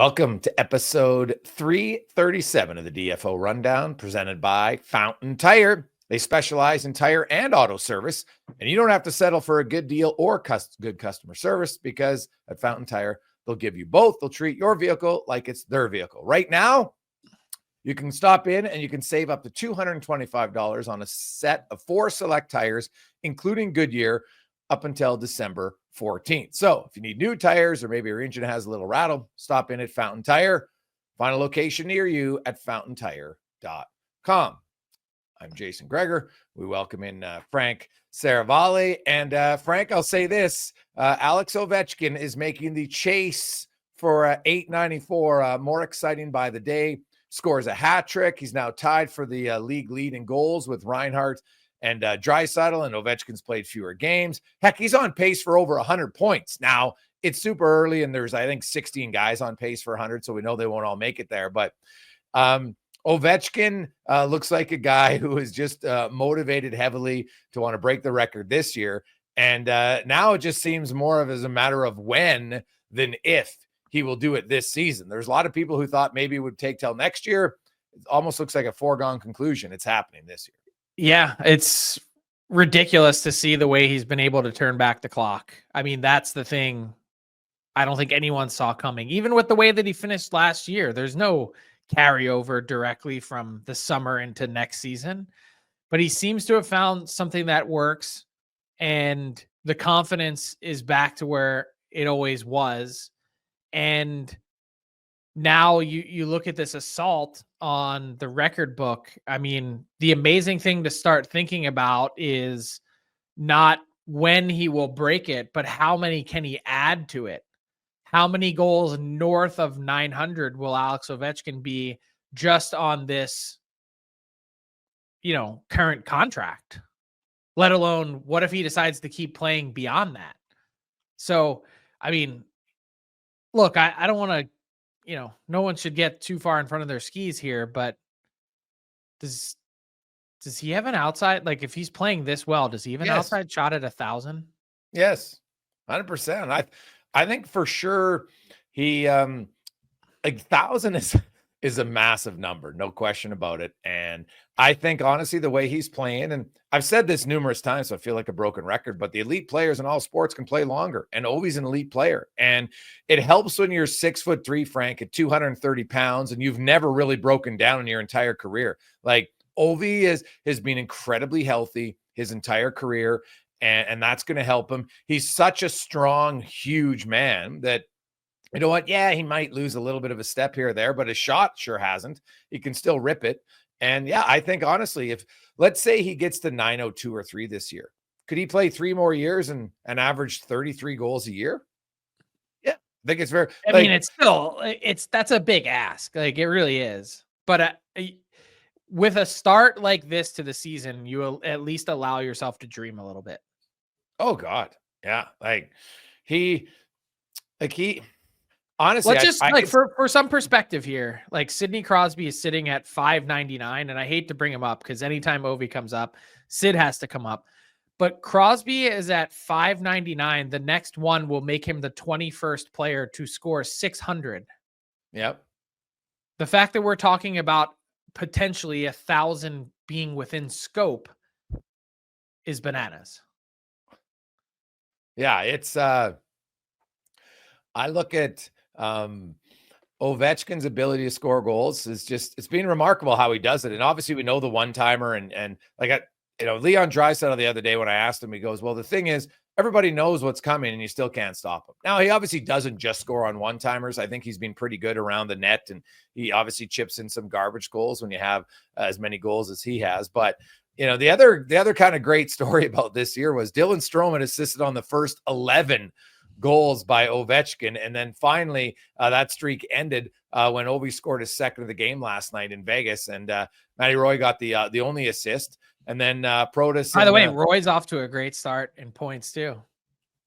Welcome to episode 337 of the DFO Rundown, presented by Fountain Tire. They specialize in tire and auto service, and you don't have to settle for a good deal or good customer service, because at Fountain Tire, they'll give you both. They'll treat your vehicle like it's their vehicle. Right now, you can stop in and you can save up to $225 on a set of 4 select tires, including Goodyear, up until December 14th. So if you need new tires, or maybe your engine has a little rattle, stop in at Fountain Tire. Find a location near you at fountaintire.com. I'm Jason Greger. We welcome in Frank Saravalli. And Frank, I'll say this, Alex Ovechkin is making the chase for 894 more exciting by the day. Scores a hat trick. He's now tied for the league lead in goals with Reinhart and Draisaitl, and Ovechkin's played fewer games. Heck, he's on pace for over 100 points. Now, it's super early, and there's, I think, 16 guys on pace for 100, so we know they won't all make it there. But Ovechkin looks like a guy who is just motivated heavily to want to break the record this year. And now it just seems more of as a matter of when than if he will do it this season. There's a lot of people who thought maybe it would take till next year. It almost looks like a foregone conclusion. It's happening this year. Yeah, it's ridiculous to see the way he's been able to turn back the clock. I mean, that's the thing I don't think anyone saw coming. Even with the way that he finished last year, there's no carryover directly from the summer into next season. But he seems to have found something that works, and the confidence is back to where it always was. And now you look at this assault on the record book. I mean, the amazing thing to start thinking about is not when he will break it, but how many can he add to it? How many goals north of 900 will Alex Ovechkin be just on this, current contract? Let alone, what if he decides to keep playing beyond that? So, I mean, look, I don't want to, no one should get too far in front of their skis here, but does he have an outside, like, if he's playing this well, does he have an outside shot at 1,000? Yes, 100%. I think for sure he, 1,000 is a massive number, no question about it. And I think, honestly, the way he's playing, and I've said this numerous times, so I feel like a broken record, but the elite players in all sports can play longer, and Ovi's an elite player. And it helps when you're 6'3", Frank, at 230 pounds, and you've never really broken down in your entire career. Like, Ovi has been incredibly healthy his entire career, and that's going to help him. He's such a strong, huge man that, you know what? Yeah, he might lose a little bit of a step here or there, but his shot sure hasn't. He can still rip it. And yeah, I think, honestly, if let's say he gets to 902 or 3 this year, could he play 3 more years and average 33 goals a year? Yeah, I think it's very. I mean, it's still that's a big ask. Like, it really is. But with a start like this to the season, you will at least allow yourself to dream a little bit. Oh God, yeah. Honestly, let's just for some perspective here, like, Sidney Crosby is sitting at 599, and I hate to bring him up because anytime Ovi comes up, Sid has to come up. But Crosby is at 599. The next one will make him the 21st player to score 600. Yep. The fact that we're talking about potentially 1,000 being within scope is bananas. Yeah, it's I look at Ovechkin's ability to score goals is just, it's been remarkable how he does it. And obviously we know the one-timer, and like, Leon Draisaitl the other day, when I asked him, he goes, well, the thing is, everybody knows what's coming and you still can't stop him. Now, he obviously doesn't just score on one-timers. I think he's been pretty good around the net, and he obviously chips in some garbage goals when you have as many goals as he has. But the other kind of great story about this year was Dylan Strowman assisted on the first 11 goals by Ovechkin, and then finally that streak ended when Ovi scored his second of the game last night in Vegas, and Matty Roy got the only assist, and then Protas. By the way, Roy's off to a great start in points too.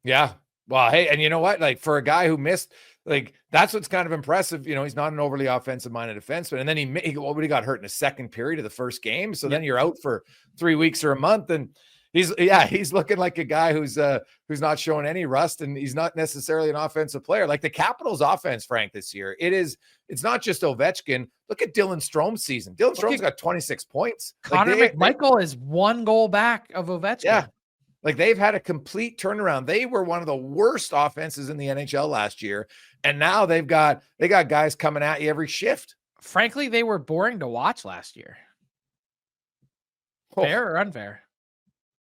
Yeah, well, hey, and you know what? Like, for a guy who missed, like, that's what's kind of impressive. He's not an overly offensive-minded defenseman, and then he got hurt in the second period of the first game, so then you're out for 3 weeks or a month, and He's looking like a guy who's not showing any rust, and he's not necessarily an offensive player. Like the Capitals offense, Frank, this year, it's not just Ovechkin. Look at Dylan Strome's season. Dylan Strome's got 26 points. Connor McMichael is 1 goal back of Ovechkin. Yeah. Like they've had a complete turnaround. They were one of the worst offenses in the NHL last year. And now they got guys coming at you every shift. Frankly, they were boring to watch last year. Fair or unfair?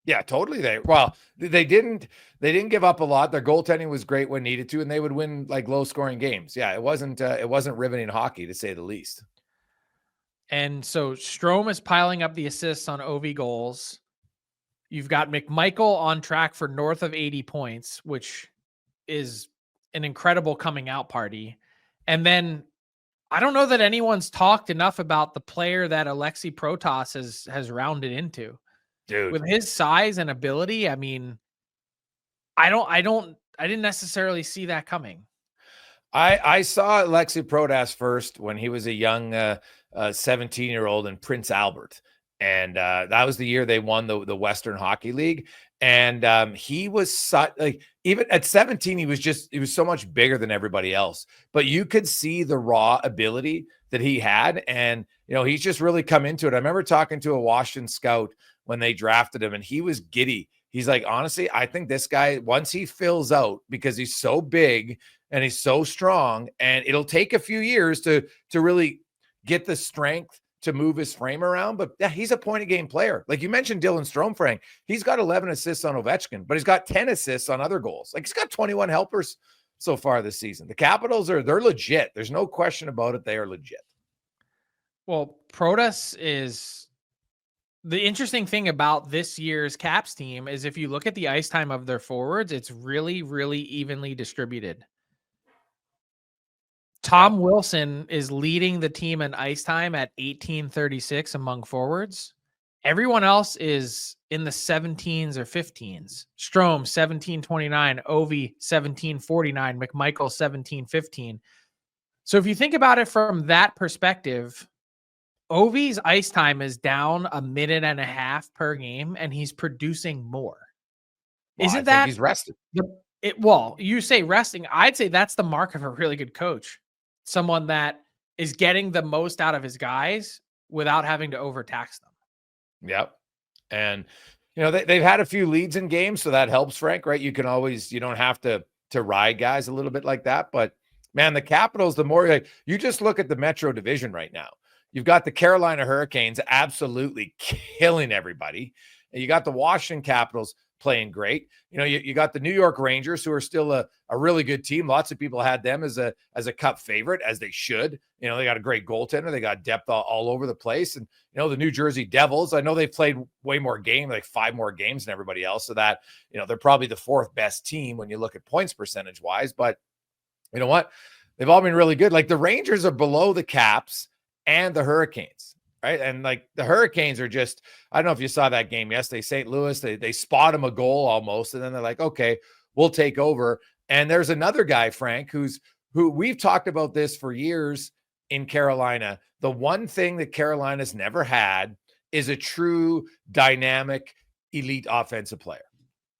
Yeah, totally. They didn't give up a lot. Their goaltending was great when needed to, and they would win like low scoring games. Yeah, it wasn't riveting hockey, to say the least. And so Strome is piling up the assists on Ovi goals. You've got McMichael on track for north of 80 points, which is an incredible coming out party. And then I don't know that anyone's talked enough about the player that Alexei Protas has rounded into. Dude, with his size and ability, I mean, I didn't necessarily see that coming. I saw Alexei Protas first when he was a young 17-year-old in Prince Albert. And that was the year they won the Western Hockey League. And he was even at 17, he was so much bigger than everybody else. But you could see the raw ability that he had. And, he's just really come into it. I remember talking to a Washington scout when they drafted him, and he was giddy. He's like, honestly, I think this guy, once he fills out, because he's so big and he's so strong, and it'll take a few years to really get the strength to move his frame around. But yeah, he's a point of game player. Like you mentioned Dylan Strome, Frank, he's got 11 assists on Ovechkin, but he's got 10 assists on other goals. Like he's got 21 helpers so far this season. The Capitals they're legit. There's no question about it. They are legit. Well, Protas is the interesting thing about this year's Caps team is if you look at the ice time of their forwards, it's really, really evenly distributed. Tom Wilson is leading the team in ice time at 1836 among forwards. Everyone else is in the 17s or 15s. Strome, 1729. Ovi, 1749. McMichael, 1715. So if you think about it from that perspective, Ovi's ice time is down 1.5 minutes per game, and he's producing more. Well, Isn't that he's rested? Well, you say resting. I'd say that's the mark of a really good coach. Someone that is getting the most out of his guys without having to overtax them. Yep. And, they've had a few leads in games, so that helps, Frank, right? You don't have to ride guys a little bit like that. But, man, the Capitals, the more you just look at the Metro Division right now, you've got the Carolina Hurricanes absolutely killing everybody. And you got the Washington Capitals playing great. You got the New York Rangers, who are still a really good team. Lots of people had them as a cup favorite, as they should. They got a great goaltender. They got depth all over the place. And, the New Jersey Devils, I know they've played way more games, like 5 more games than everybody else. So that, they're probably the 4th best team when you look at points percentage wise. But you know what? They've all been really good. Like the Rangers are below the Caps and the Hurricanes. Right. And like the Hurricanes are just, I don't know if you saw that game yesterday, St. Louis, they spot him a goal almost. And then they're like, okay, we'll take over. And there's another guy, Frank, who we've talked about this for years in Carolina. The one thing that Carolina's never had is a true dynamic elite offensive player,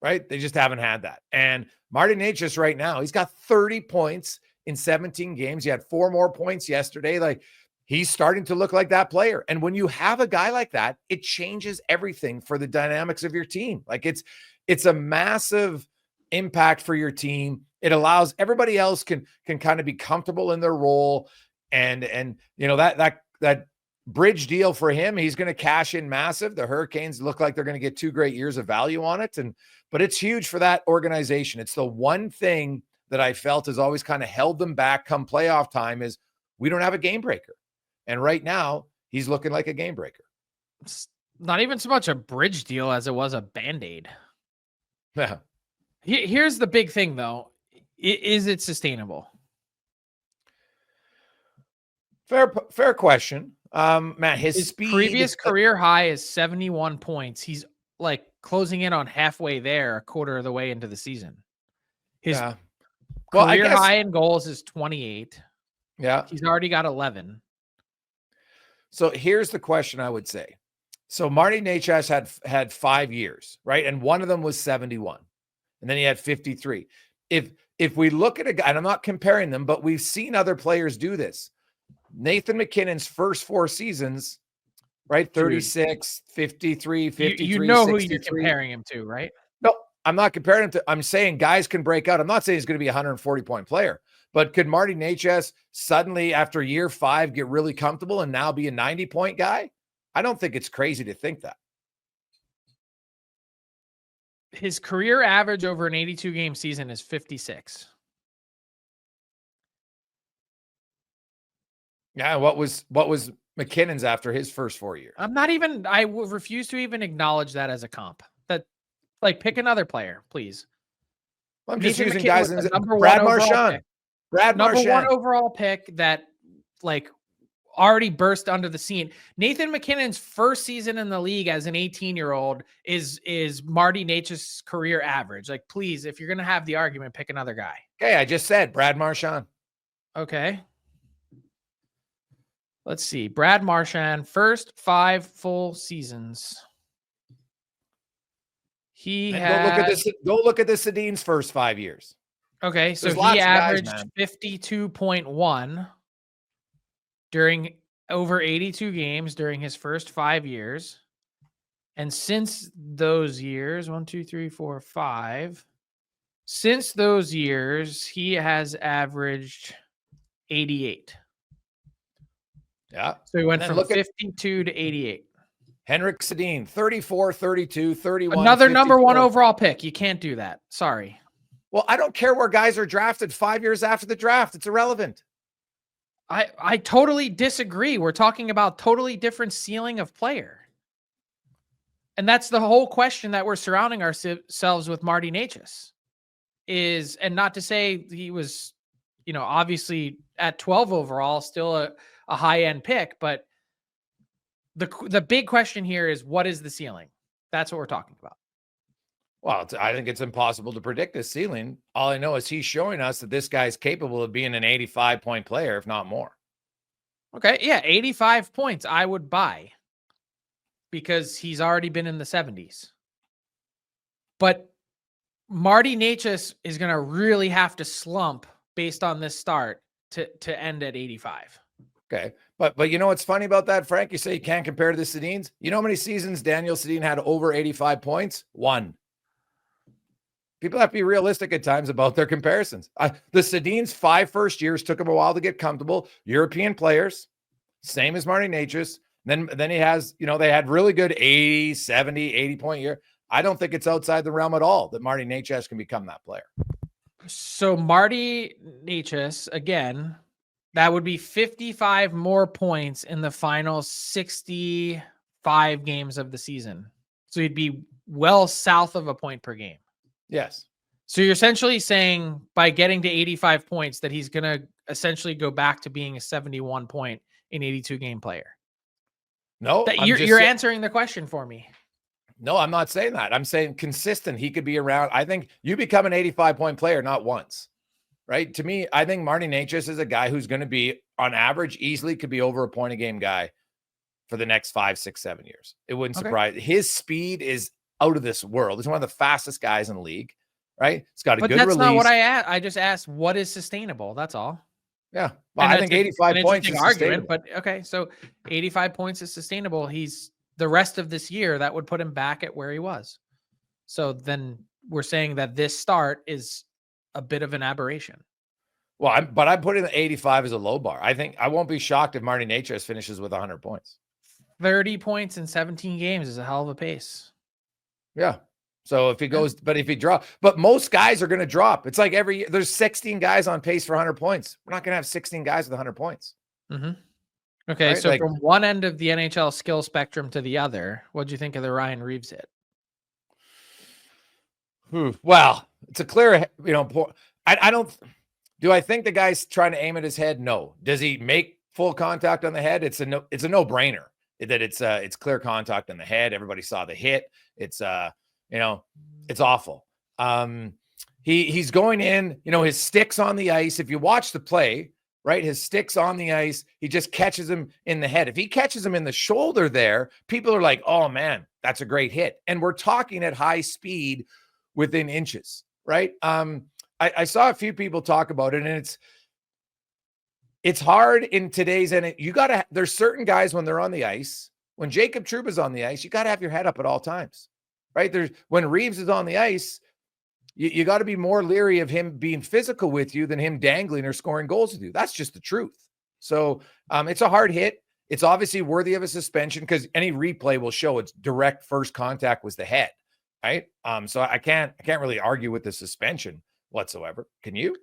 right? They just haven't had that. And Martin Necas right now, he's got 30 points in 17 games. He had 4 more points yesterday. Like, he's starting to look like that player. And when you have a guy like that, it changes everything for the dynamics of your team. Like it's a massive impact for your team. It allows everybody else can kind of be comfortable in their role. And that bridge deal for him, he's going to cash in massive. The Hurricanes look like they're going to get 2 great years of value on it. But it's huge for that organization. It's the one thing that I felt has always kind of held them back come playoff time is we don't have a game breaker. And right now, he's looking like a game breaker. It's not even so much a bridge deal as it was a Band-Aid. Yeah. Here's the big thing, though. Is it sustainable? Fair question. Matt, his speed. Previous career high is 71 points. He's like closing in on halfway there, a quarter of the way into the season. His career high in goals is 28. Yeah. He's already got 11. So here's the question I would say. So Marty Necas had 5 years, right? And one of them was 71. And then he had 53. If we look at a guy, and I'm not comparing them, but we've seen other players do this. Nathan MacKinnon's first 4 seasons, right? 36, 53, 53, you know 63. who you're comparing him to, right? No, I'm not comparing him to, I'm saying guys can break out. I'm not saying he's going to be a 140-point player, but could Marty Necas suddenly after year 5 get really comfortable and now be a 90-point guy? I don't think it's crazy to think that. His career average over an 82 game season is 56. Yeah, what was McKinnon's after his first 4 years? I will refuse to even acknowledge that as a comp. That, like, pick another player, please. I'm just Nathan using McKinnon guys was in the number Brad one overall Marchand. pick. Brad Number Marchand. 1 overall pick that, like, already burst under the scene. Nathan MacKinnon's first season in the league as an 18-year-old is Marty Necas' career average. Like, please, if you're going to have the argument, pick another guy. Okay, I just said Brad Marchand. Okay. Let's see. Brad Marchand, first 5 full seasons. Go look at the Sedin's first 5 years. Okay, so There's he averaged guys, 52.1 during over 82 games during his first 5 years. And since those years, 1, 2, 3, 4, 5, since those years, he has averaged 88. Yeah. So he went from 52 to 88. Henrik Sedin, 34, 32, 31. Another 54. number 1 overall pick. You can't do that. Sorry. Well, I don't care where guys are drafted 5 years after the draft. It's irrelevant. I totally disagree. We're talking about totally different ceiling of player. And that's the whole question that we're surrounding ourselves with Marty Necas is, and not to say he was, obviously at 12 overall, still a high-end pick, but the big question here is, what is the ceiling? That's what we're talking about. Well, I think it's impossible to predict his ceiling. All I know is he's showing us that this guy's capable of being an 85-point player, if not more. Okay, yeah, 85 points I would buy because he's already been in the 70s. But Marty Necas is going to really have to slump based on this start to end at 85. Okay. But you know what's funny about that, Frank? You say you can't compare to the Sedins. You know how many seasons Daniel Sedin had over 85 points? 1. People have to be realistic at times about their comparisons. The Sedin's 5 first years took him a while to get comfortable. European players, same as Marty Necas. Then he has, they had really good 80, 70, 80-point year. I don't think it's outside the realm at all that Marty Necas can become that player. So Marty Necas, again, that would be 55 more points in the final 65 games of the season. So he'd be well south of a point per game. Yes. So you're essentially saying by getting to 85 points that he's going to essentially go back to being a 71 point in 82 game player. No, you're answering the question for me. No, I'm not saying that. I'm saying consistent. He could be around. I think you become an 85-point player, not once, right? To me, I think Marty Necas is a guy who's going to be on average easily could be over a point a game guy for the next 5, 6, 7 years. It wouldn't surprise. His speed is out of this world. He's one of the fastest guys in the league, right? It's got a good release. But that's not what I asked. I just asked what is sustainable. That's all. Yeah. Well, I think 85 points is argument, but okay. So 85 points is sustainable. He's the rest of this year that would put him back at where he was. So then we're saying that this start is a bit of an aberration. Well, I'm putting the 85 as a low bar. I think I won't be shocked if Marty Necas finishes with 100 points. 30 points in 17 games is a hell of a pace. Yeah. So if he goes, but if he drops, but most guys are going to drop. It's like every year, there's 16 guys on pace for 100 points. We're not going to have 16 guys with 100 points. Mm-hmm. Okay. Right? So from one end of the NHL skill spectrum to the other, what'd you think of the Ryan Reaves hit? Well, it's a clear, do I think the guy's trying to aim at his head? No. Does he make full contact on the head? It's a no-brainer that it's clear contact on the head. Everybody saw the hit. It's it's awful. He's going in, his stick's on the ice. If you watch the play, right? His stick's on the ice. He just catches him in the head. If he catches him in the shoulder there, people are like, oh man, that's a great hit. And we're talking at high speed within inches, right? I saw a few people talk about it, and it's hard in today's, and there's certain guys when they're on the ice, when Jacob Trouba's on the ice, you got to have your head up at all times, right? When Reaves is on the ice, you got to be more leery of him being physical with you than him dangling or scoring goals with you. That's just the truth. So it's a hard hit. It's obviously worthy of a suspension because any replay will show its direct first contact was the head, right? So I can't really argue with the suspension whatsoever. Can you?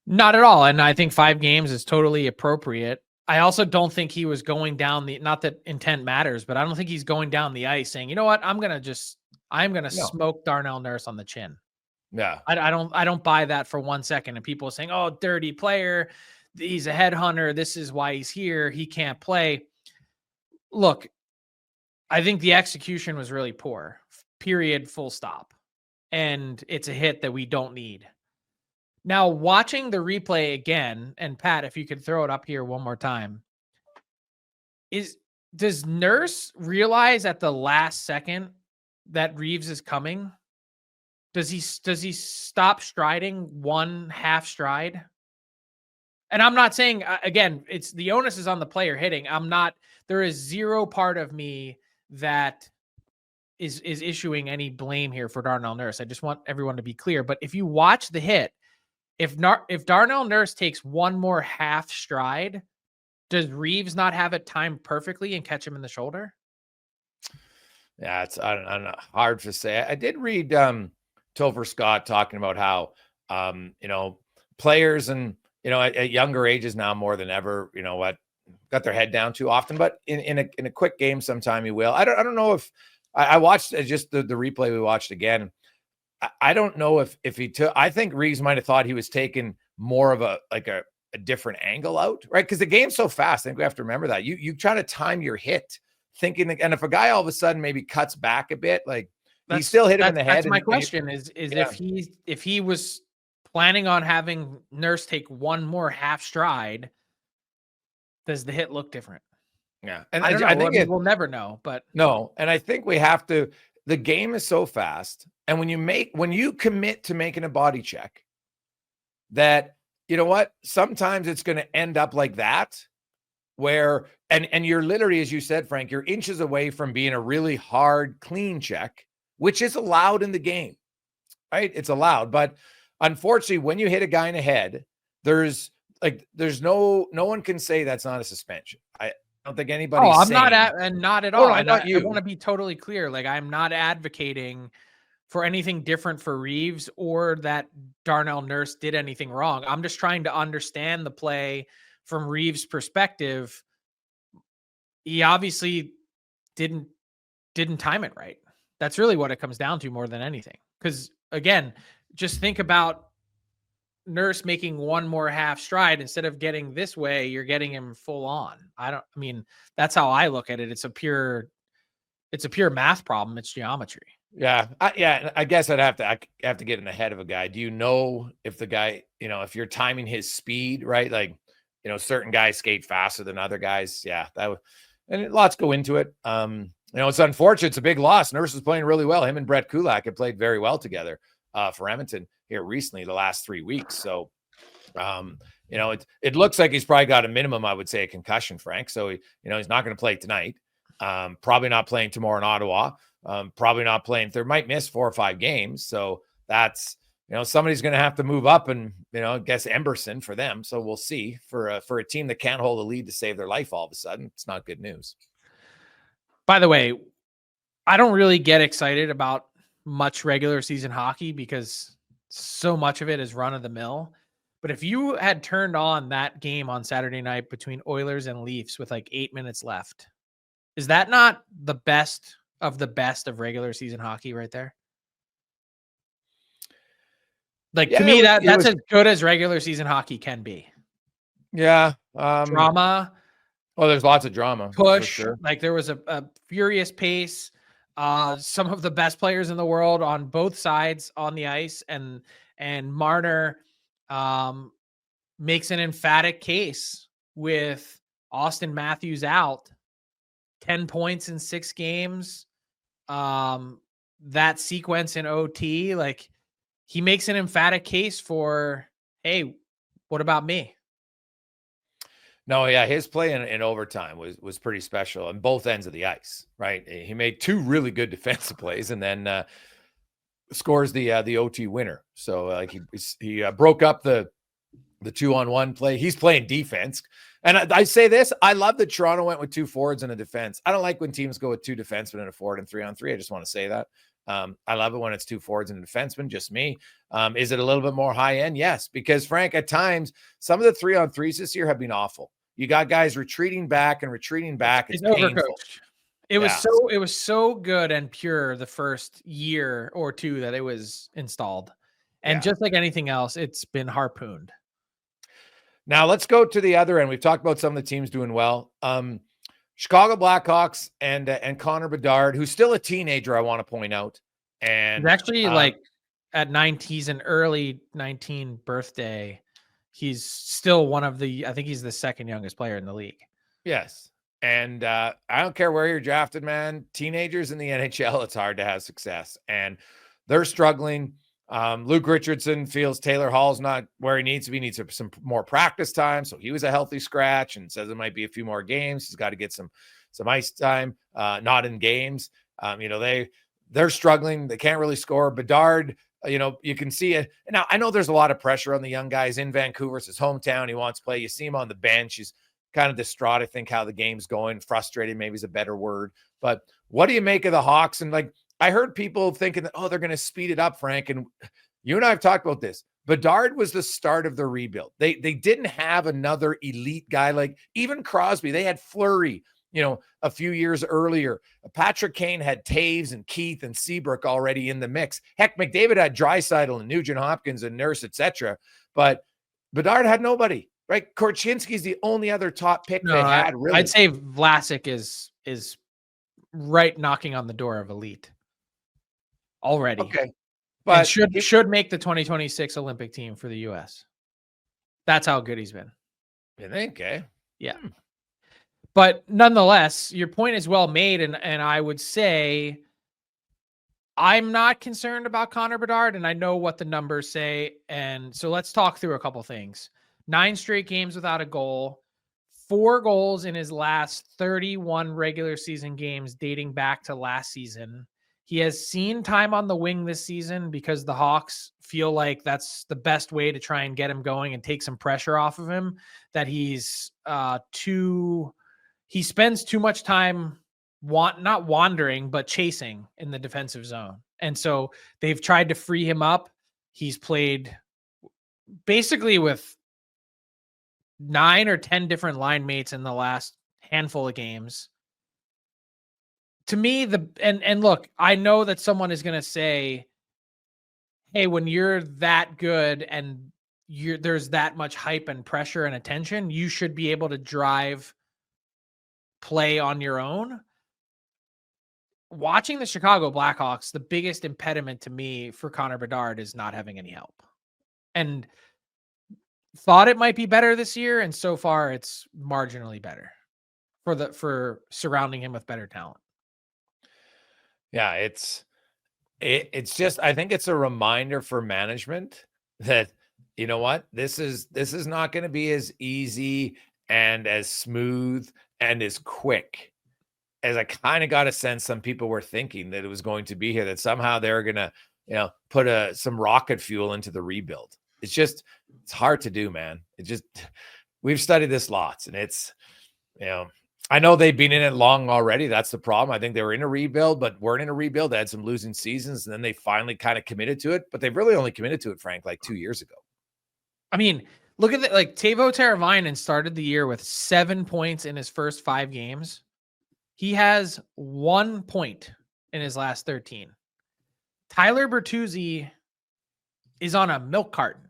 Not at all. And I think 5 games is totally appropriate. I also don't think he was going down not that intent matters, but I don't think he's going down the ice saying, you know what, I'm going to smoke Darnell Nurse on the chin. Yeah. I don't buy that for 1 second. And people are saying, oh, dirty player. He's a headhunter. This is why he's here. He can't play. Look, I think the execution was really poor. Period. Full stop. And it's a hit that we don't need. Now, watching the replay again, and Pat, if you could throw it up here one more time, does Nurse realize at the last second that Reaves is coming? Does he stop striding one half stride? And I'm not saying, again, it's the onus is on the player hitting. There is zero part of me that is issuing any blame here for Darnell Nurse. I just want everyone to be clear. But if you watch the hit, if Darnell Nurse takes one more half stride, does Reaves not have it timed perfectly and catch him in the shoulder? Yeah, it's I don't know, hard to say. I did read Topher Scott talking about how players and at younger ages now more than ever, got their head down too often. But in a quick game, sometime you will. I don't know if I watched just the replay we watched again. I don't know if he took. I think Reaves might have thought he was taking more of a different angle out, right? Because the game's so fast. I think we have to remember that you try to time your hit, thinking. And if a guy all of a sudden maybe cuts back a bit, like he still hit him in the head. That's my question: is if he was planning on having Nurse take one more half stride, does the hit look different? Yeah, and I don't know. I think we'll never know, but no. And I think we have to. The game is so fast, and when you commit to making a body check, that you know what, sometimes it's going to end up like that, where and you're literally, as you said, Frank, you're inches away from being a really hard, clean check, which is allowed in the game, right? It's allowed, but unfortunately, when you hit a guy in the head, there's no one can say that's not a suspension. I don't think anybody. Oh, I'm not at all. I want to be totally clear. Like, I'm not advocating for anything different for Reaves or that Darnell Nurse did anything wrong. I'm just trying to understand the play from Reaves' perspective. He obviously didn't time it right. That's really what it comes down to more than anything. Because again, just think about Nurse making one more half stride. Instead of getting this way, you're getting him full on. That's how I look at it. It's a pure math problem. It's geometry. Yeah. I guess I have to get in the head of a guy. Do you know if the guy, if you're timing his speed, right? Like, certain guys skate faster than other guys. Yeah. And lots go into it. It's unfortunate. It's a big loss. Nurse is playing really well. Him and Brett Kulak have played very well together for Edmonton here recently, the last 3 weeks. So, it looks like he's probably got a minimum, I would say, a concussion, Frank. So, he's not going to play tonight. Probably not playing tomorrow in Ottawa. Probably not playing. They might miss 4 or 5 games. So that's, somebody's going to have to move up and, I guess Emberson for them. So we'll see for a team that can't hold a lead to save their life all of a sudden. It's not good news. By the way, I don't really get excited about much regular season hockey because so much of it is run of the mill. But if you had turned on that game on Saturday night between Oilers and Leafs with like 8 minutes left, is that not the best of regular season hockey right there? Like, to me, that's as good as regular season hockey can be. Yeah. Drama. Well, there's lots of drama. Push. Sure. Like, there was a furious pace. Some of the best players in the world on both sides on the ice, and Marner makes an emphatic case with Austin Matthews out, 10 points in 6 games. That sequence in OT, like he makes an emphatic case for, hey, what about me? No, yeah, his play in overtime was pretty special on both ends of the ice, right? He made 2 really good defensive plays and then scores the OT winner. So like he broke up the 2-on-1 play. He's playing defense. And I say this, I love that Toronto went with 2 forwards and a defense. I don't like when teams go with 2 defensemen and a forward and 3-on-3. I just want to say that. I love it when it's 2 forwards and a defenseman, just me. Is it a little bit more high end? Yes, because Frank, at times, some of the 3-on-3s this year have been awful. You got guys retreating back. It's painful. It was so good and pure the first year or 2 that it was installed. And just like anything else, it's been harpooned. Now let's go to the other end. We've talked about some of the teams doing well. Chicago Blackhawks and Connor Bedard, who's still a teenager, I want to point out. And he's actually like at 19, he's an early 19 birthday. He's still one of the, I think he's the 2nd youngest player in the league. Yes. And I don't care where you're drafted, man. Teenagers in the NHL, it's hard to have success. And they're struggling. Luke Richardson feels Taylor Hall's not where he needs to be. He needs some more practice time. So he was a healthy scratch and says it might be a few more games. He's got to get some ice time, not in games. They're struggling. They can't really score. Bedard, you can see it. Now, I know there's a lot of pressure on the young guys in Vancouver. It's his hometown. He wants to play. You see him on the bench. He's kind of distraught, I think, how the game's going. Frustrated, maybe is a better word. But what do you make of the Hawks? And like, I heard people thinking that, they're going to speed it up, Frank. And you and I have talked about this. Bedard was the start of the rebuild. They didn't have another elite guy. Like even Crosby, they had Fleury, a few years earlier. Patrick Kane had Taves and Keith and Seabrook already in the mix. Heck, McDavid had Draisaitl and Nugent Hopkins and Nurse, etc. But Bedard had nobody, right? Korchinski's the only other top pick they had, really. I'd say Vlasic is right knocking on the door of elite already. Okay. But and should make the 2026 Olympic team for the US. That's how good he's been. You think, eh? Yeah. But nonetheless, your point is well made. And I would say I'm not concerned about Connor Bedard, and I know what the numbers say. And so let's talk through a couple things. 9 straight games without a goal, 4 goals in his last 31 regular season games dating back to last season. He has seen time on the wing this season because the Hawks feel like that's the best way to try and get him going and take some pressure off of him, that he spends too much time not wandering, but chasing in the defensive zone. And so they've tried to free him up. He's played basically with 9 or 10 different line mates in the last handful of games. To me, and look, I know that someone is going to say, hey, when you're that good and there's that much hype and pressure and attention, you should be able to drive play on your own. Watching the Chicago Blackhawks, the biggest impediment to me for Connor Bedard is not having any help. And thought it might be better this year, and so far it's marginally better for surrounding him with better talent. Yeah, it's just, I think it's a reminder for management that, you know what, this is not going to be as easy and as smooth and as quick as I kind of got a sense some people were thinking that it was going to be here, that somehow they're going to, put some rocket fuel into the rebuild. It's hard to do, man. We've studied this lots, and it's, I know they've been in it long already. That's the problem. I think they were in a rebuild, but weren't in a rebuild. They had some losing seasons, and then they finally kind of committed to it. But they've really only committed to it, Frank, like 2 years ago. I mean, look at like Teuvo Teravainen started the year with 7 points in his first 5 games. He has 1 point in his last 13. Tyler Bertuzzi is on a milk carton.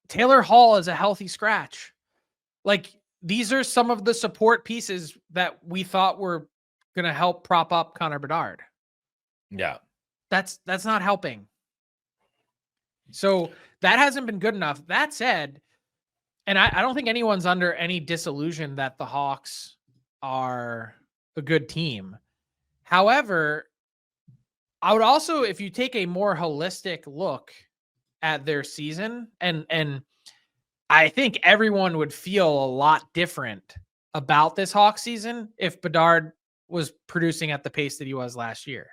Taylor Hall is a healthy scratch. Like, these are some of the support pieces that we thought were going to help prop up Connor Bedard. Yeah. That's not helping. So that hasn't been good enough. That said, and I don't think anyone's under any disillusion that the Hawks are a good team. However, I would also, if you take a more holistic look at their season, and I think everyone would feel a lot different about this Hawks season if Bedard was producing at the pace that he was last year.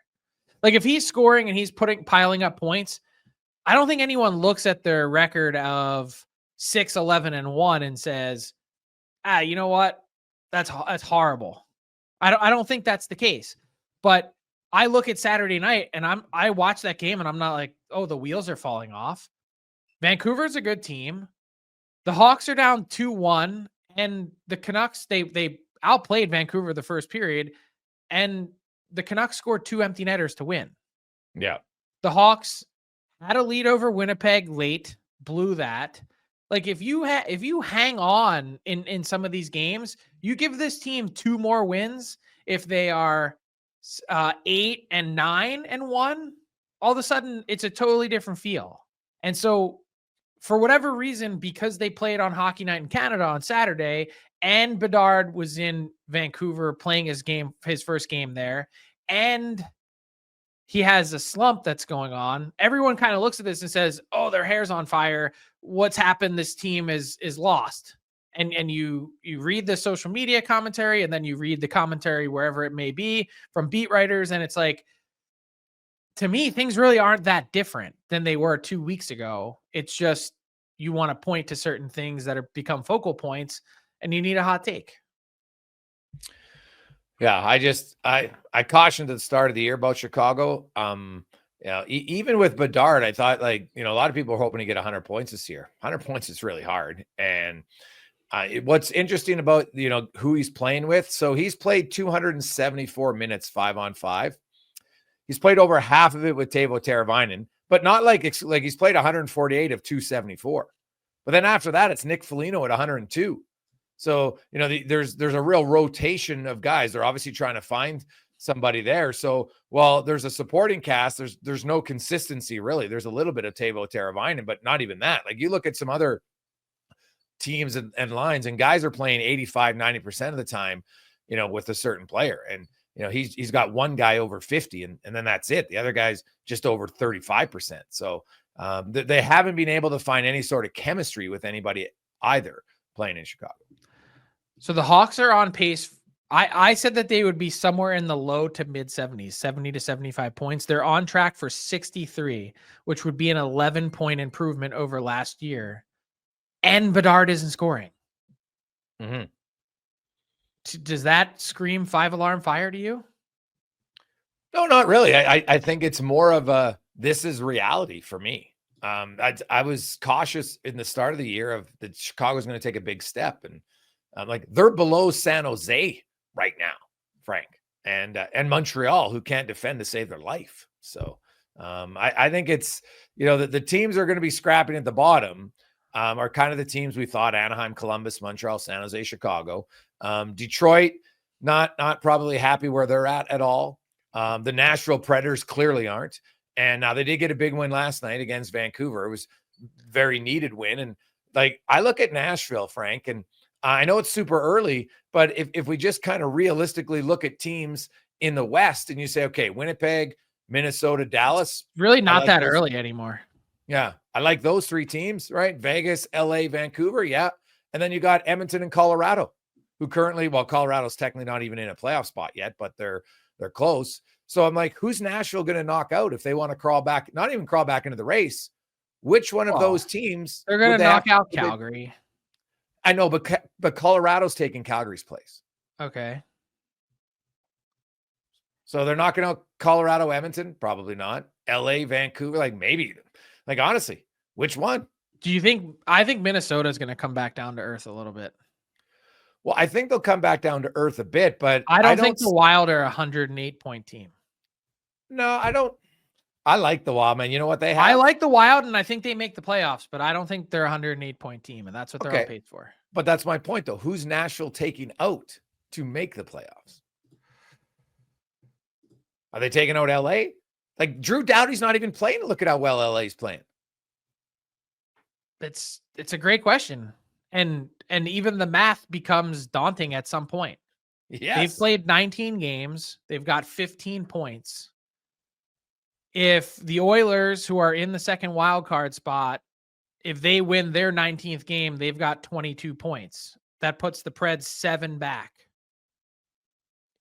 Like if he's scoring and he's piling up points, I don't think anyone looks at their record of 6-11-1 and says, you know what? That's horrible. I don't think that's the case. But I look at Saturday night and I watch that game and I'm not like, oh, the wheels are falling off. Vancouver's a good team. The Hawks are down 2-1, and the Canucks, they outplayed Vancouver the first period, and the Canucks scored 2 empty netters to win. Yeah. The Hawks had a lead over Winnipeg late, blew that. Like if you hang on in some of these games, you give this team 2 more wins. If they are 8-9-1, all of a sudden it's a totally different feel. And so for whatever reason, because they played on Hockey Night in Canada on Saturday, and Bedard was in Vancouver playing his first game there, and he has a slump that's going on, everyone kind of looks at this and says, oh, their hair's on fire. What's happened? This team is lost. And you read the social media commentary, and then you read the commentary wherever it may be from beat writers, and it's like, to me, things really aren't that different than they were 2 weeks ago. It's just you want to point to certain things that have become focal points, and you need a hot take. Yeah, I cautioned at the start of the year about Chicago. Even with Bedard, I thought a lot of people were hoping to get 100 points this year. 100 points is really hard. And what's interesting about, who he's playing with. So he's played 274 minutes 5-on-5. He's played over half of it with Teuvo Teravainen, but not like he's played 148 of 274. But then after that, it's Nick Foligno at 102. So, there's a real rotation of guys. They're obviously trying to find somebody there. So while there's a supporting cast, there's no consistency really. There's a little bit of Teuvo Teravainen, but not even that. Like you look at some other teams and lines, and guys are playing 85, 90% of the time, with a certain player. And he's got one guy over 50 and then that's it. The other guy's just over 35%. So they haven't been able to find any sort of chemistry with anybody either playing in Chicago. So the Hawks are on pace. I said that they would be somewhere in the low to mid 70s, 70 to 75 points. They're on track for 63, which would be an 11-point improvement over last year. And Bedard isn't scoring. Mm-hmm. Does that scream 5-alarm fire to you? No, not really. I think it's more of this is reality for me. I was cautious in the start of the year of that Chicago's going to take a big step, and they're below San Jose right now, Frank, and Montreal, who can't defend to save their life. So I think it's the teams are going to be scrapping at the bottom. Are kind of the teams we thought: Anaheim, Columbus, Montreal, San Jose, Chicago. Detroit, not probably happy where they're at all. The Nashville Predators clearly aren't. And now they did get a big win last night against Vancouver. It was a very needed win. And I look at Nashville, Frank, and I know it's super early, but if we just kind of realistically look at teams in the West and you say, okay, Winnipeg, Minnesota, Dallas. Really not that early anymore. Yeah. I like those 3 teams, right? Vegas, LA, Vancouver. Yeah. And then you got Edmonton and Colorado, who currently, Colorado's technically not even in a playoff spot yet, but they're close. So I'm like, who's Nashville going to knock out if they want to crawl back, not even crawl back into the race? Which one of those teams? They're going to knock out Calgary. I know, but Colorado's taking Calgary's place. Okay. So they're knocking out Colorado, Edmonton? Probably not. LA, Vancouver, maybe. Honestly, which one? Do you think? I think Minnesota is going to come back down to earth a little bit. Well, I think they'll come back down to earth a bit, but I don't think the Wild are a 108-point team. No, I don't. I like the Wild, man. You know what they have? I like the Wild, and I think they make the playoffs, but I don't think they're a 108-point team, and that's what they're all paid for. But that's my point, though. Who's Nashville taking out to make the playoffs? Are they taking out LA? Drew Doughty's not even playing. Look at how well LA's playing. It's a great question. And even the math becomes daunting at some point. Yes. They've played 19 games. They've got 15 points. If the Oilers, who are in the second wild card spot, if they win their 19th game, they've got 22 points. That puts the Preds 7 back.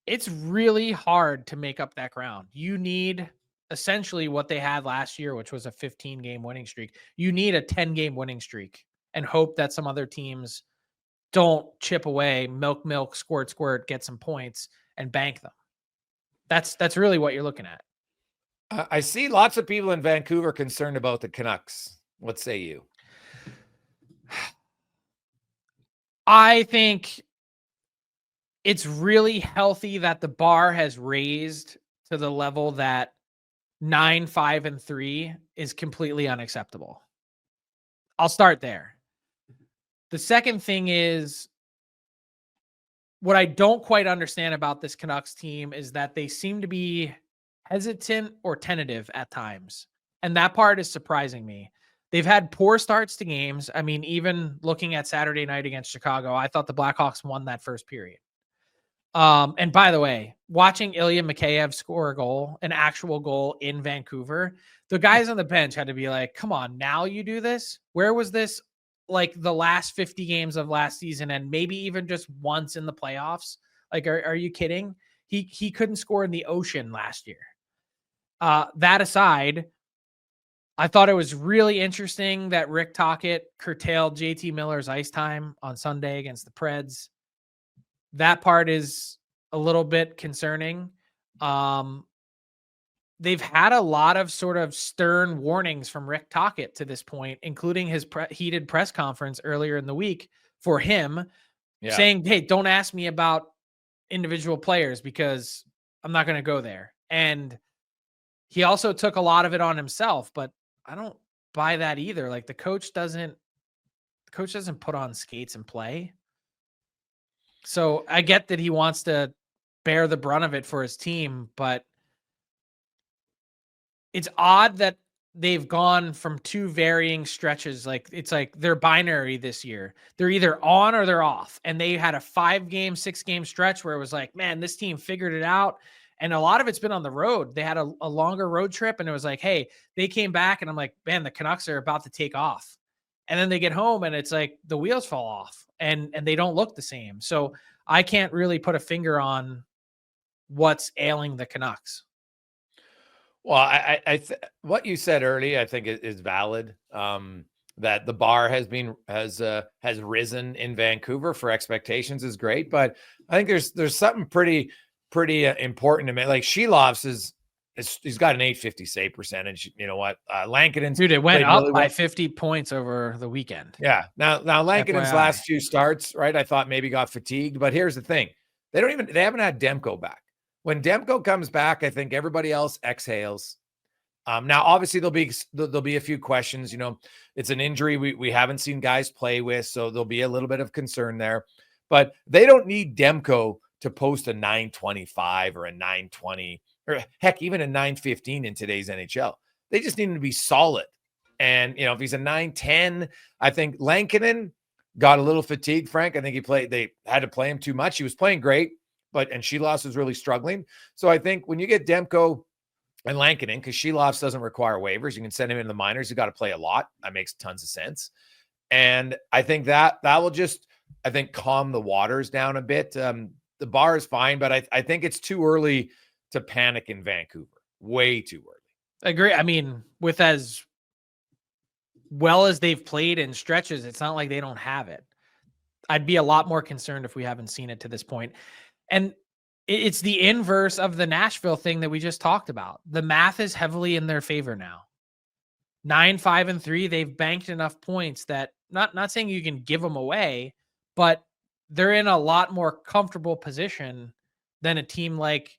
It's really hard to make up that ground. You need essentially what they had last year, which was a 15-game winning streak. You need a 10-game winning streak and hope that some other teams don't chip away, milk, squirt, get some points and bank them. That's really what you're looking at. I see lots of people in Vancouver concerned about the Canucks. What say you? I think it's really healthy that the bar has raised to the level that 9-5-3 is completely unacceptable. I'll start there. The second thing is, what I don't quite understand about this Canucks team is that they seem to be hesitant or tentative at times. And that part is surprising me. They've had poor starts to games. I mean, even looking at Saturday night against Chicago, I thought the Blackhawks won that first period. And by the way, watching Ilya Mikheyev score a goal, an actual goal in Vancouver, the guys on the bench had to be like, come on, now you do this? Where was this like the last 50 games of last season and maybe even just once in the playoffs? Like, are you kidding? He couldn't score in the ocean last year. That aside, I thought it was really interesting that Rick Tocchet curtailed JT Miller's ice time on Sunday against the Preds. That part is a little bit concerning. They've had a lot of sort of stern warnings from Rick Tocchet to this point, including his heated press conference earlier in the week for him saying, hey, don't ask me about individual players because I'm not going to go there. And he also took a lot of it on himself, but I don't buy that either. Like the coach doesn't put on skates and play. So I get that he wants to bear the brunt of it for his team, but it's odd that they've gone from two varying stretches. Like it's like they're binary this year. They're either on or they're off. And they had a 5-game, 6-game stretch where it was like, man, this team figured it out. And a lot of it's been on the road. They had a longer road trip and it was like, hey, they came back and I'm like, man, the Canucks are about to take off. And then they get home and it's like the wheels fall off and they don't look the same. So I can't really put a finger on what's ailing the Canucks. Well, what you said earlier, I think is valid. That the bar has risen in Vancouver for expectations is great, but I think there's something pretty important to me. Like Shelov's he's got an .850 save percentage. You know what? Lankinen's dude, it went up by 50 points over the weekend. Yeah. Now Lankinen's last few starts, right? I thought maybe got fatigued, but here's the thing: they haven't had Demko back. When Demko comes back, I think everybody else exhales. Now, obviously, there'll be a few questions. You know, it's an injury we haven't seen guys play with, so there'll be a little bit of concern there. But they don't need Demko to post a 925 or a 920 or heck, even a 915 in today's NHL. They just need him to be solid. And you know, if he's a 910, I think Lankinen got a little fatigued. Frank, I think they had to play him too much. He was playing great. And Shelov's was really struggling. So I think when you get Demko and Lankinen, because Shelov's doesn't require waivers, you can send him in the minors. You got to play a lot. That makes tons of sense. And I think that will just, I think, calm the waters down a bit. The bar is fine, but I think it's too early to panic in Vancouver. Way too early. I agree. I mean, with as well as they've played in stretches, it's not like they don't have it. I'd be a lot more concerned if we haven't seen it to this point. And it's the inverse of the Nashville thing that we just talked about. The math is heavily in their favor now. 9-5-3, they've banked enough points that not saying you can give them away, but they're in a lot more comfortable position than a team like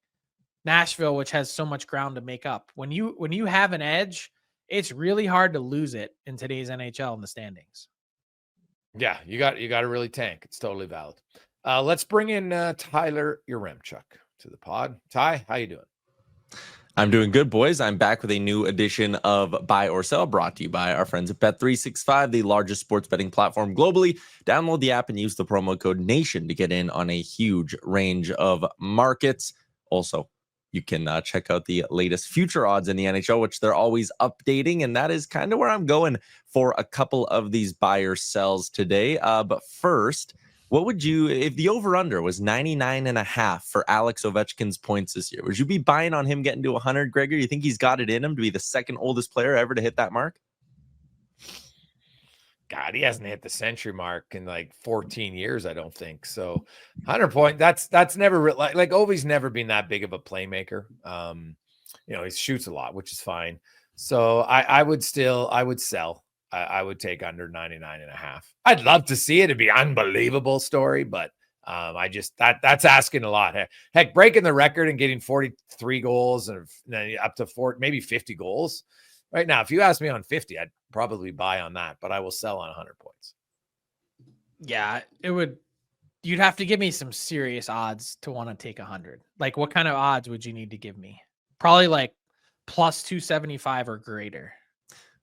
Nashville, which has so much ground to make up. When you have an edge, it's really hard to lose it in today's NHL in the standings. Yeah, you got to really tank. It's totally valid. Let's bring in Tyler Yaremchuk to the pod. Ty, how you doing? I'm doing good, boys. I'm back with a new edition of Buy or Sell, brought to you by our friends at Bet365, the largest sports betting platform globally. Download the app and use the promo code NATION to get in on a huge range of markets. Also, you can check out the latest future odds in the NHL, which they're always updating, and that is kind of where I'm going for a couple of these buy or sells today. But first, what would you, if the over-under was 99.5 for Alex Ovechkin's points this year, would you be buying on him getting to 100, Gregor? You think he's got it in him to be the second oldest player ever to hit that mark? God, he hasn't hit the century mark in like 14 years, I don't think. So 100 point, that's never like Ovi's never been that big of a playmaker. He shoots a lot, which is fine. So I would sell. I would take under 99.5. I'd love to see it. It'd be an unbelievable story, but that's asking a lot. Heck, breaking the record and getting 43 goals and then up to maybe 50 goals. Right now, if you ask me on 50, I'd probably buy on that, but I will sell on 100 points. Yeah, you'd have to give me some serious odds to want to take 100. Like, what kind of odds would you need to give me? Probably like plus 275 or greater.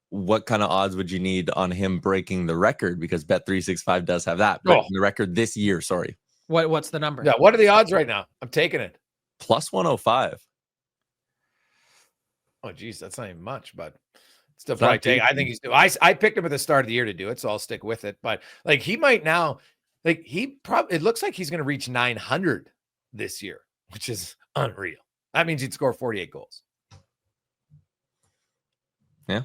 What kind of odds would you need on him breaking the record? Because Bet365 does have that. Breaking the record this year, sorry. What's the number? Yeah, what are the odds right now? I'm taking it. Plus 105. Oh, geez, that's not even much, but still probably take. I think he's due. I picked him at the start of the year to do it, so I'll stick with it. But like he might now, like it looks like he's going to reach 900 this year, which is unreal. That means he'd score 48 goals. Yeah.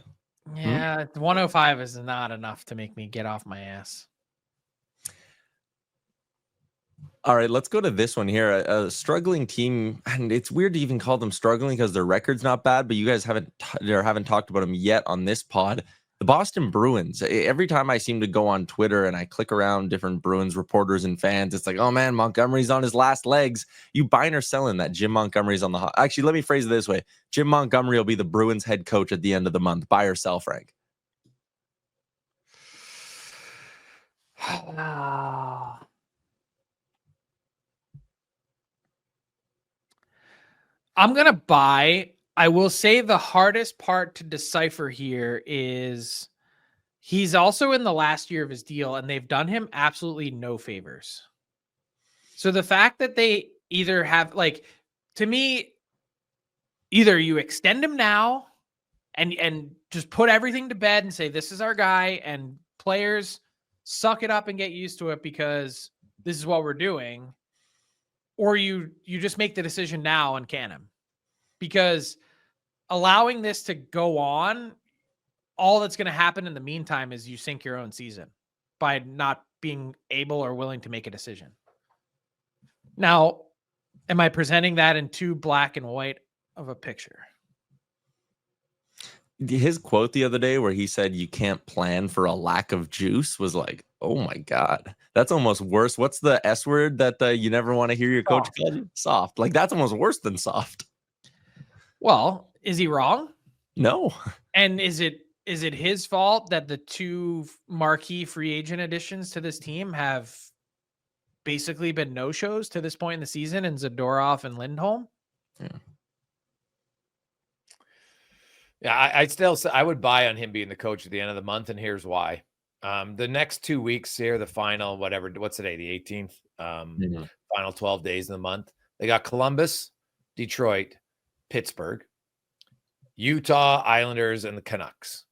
Yeah, 105 is not enough to make me get off my ass. All right, let's go to this one here. A struggling team, and it's weird to even call them struggling because their record's not bad, but you guys haven't talked about them yet on this pod. The Boston Bruins. Every time I seem to go on Twitter and I click around different Bruins reporters and fans, it's like, oh man, Montgomery's on his last legs. You buying or selling that Jim Montgomery's on the hot? Actually, let me phrase it this way. Jim Montgomery will be the Bruins head coach at the end of the month. Buy or sell, Frank? I'm going to buy. I will say the hardest part to decipher here is he's also in the last year of his deal, and they've done him absolutely no favors. So the fact that they either have, like, to me, either you extend him now and just put everything to bed and say, this is our guy, and players suck it up and get used to it because this is what we're doing. Or you just make the decision now and can him, because allowing this to go on, all that's going to happen in the meantime is you sink your own season by not being able or willing to make a decision. Now, am I presenting that in too black and white of a picture? His quote the other day where he said you can't plan for a lack of juice was like, oh my God, that's almost worse. What's the S word that you never want to hear your coach call you? Soft. Like, that's almost worse than soft. Well, is he wrong? No. And is it his fault that the two marquee free agent additions to this team have basically been no-shows to this point in the season, in Zadorov and Lindholm? Yeah, I would buy on him being the coach at the end of the month, and here's why. The next 2 weeks here, the final, what's today, the 18th, final 12 days of the month, they got Columbus, Detroit, Pittsburgh, Utah, Islanders, and the Canucks.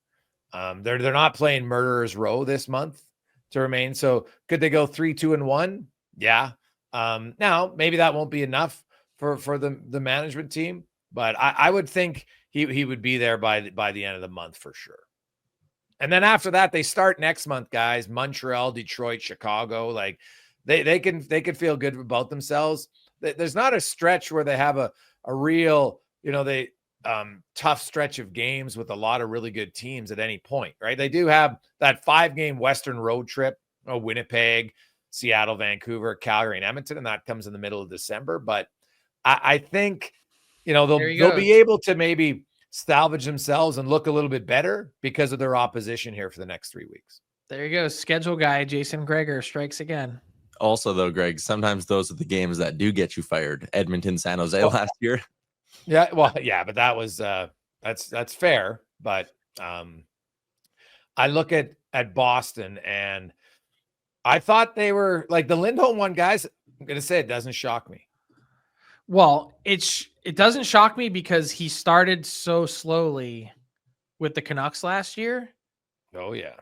They're not playing Murderers Row this month to remain. So could they go 3-2-1? Yeah. Now maybe that won't be enough for the management team, but I would think he would be there by the end of the month for sure. And then after that, they start next month, guys. Montreal, Detroit, Chicago. Like they can feel good about themselves. There's not a stretch where they have a real, tough stretch of games with a lot of really good teams at any point, right? They do have that 5-game Western road trip, Winnipeg, Seattle, Vancouver, Calgary, and Edmonton, and that comes in the middle of December. But I think, they'll be able to maybe salvage themselves and look a little bit better because of their opposition here for the next 3 weeks. There you go. Schedule guy Jason Gregor strikes again. Also, though, Greg, sometimes those are the games that do get you fired. Edmonton, San Jose last year. Yeah, well, yeah, but that was that's fair. But I look at Boston, and I thought they were like the Lindholm one, guys. I'm gonna say it doesn't shock me. Well, it doesn't shock me because he started so slowly with the Canucks last year. Oh yeah.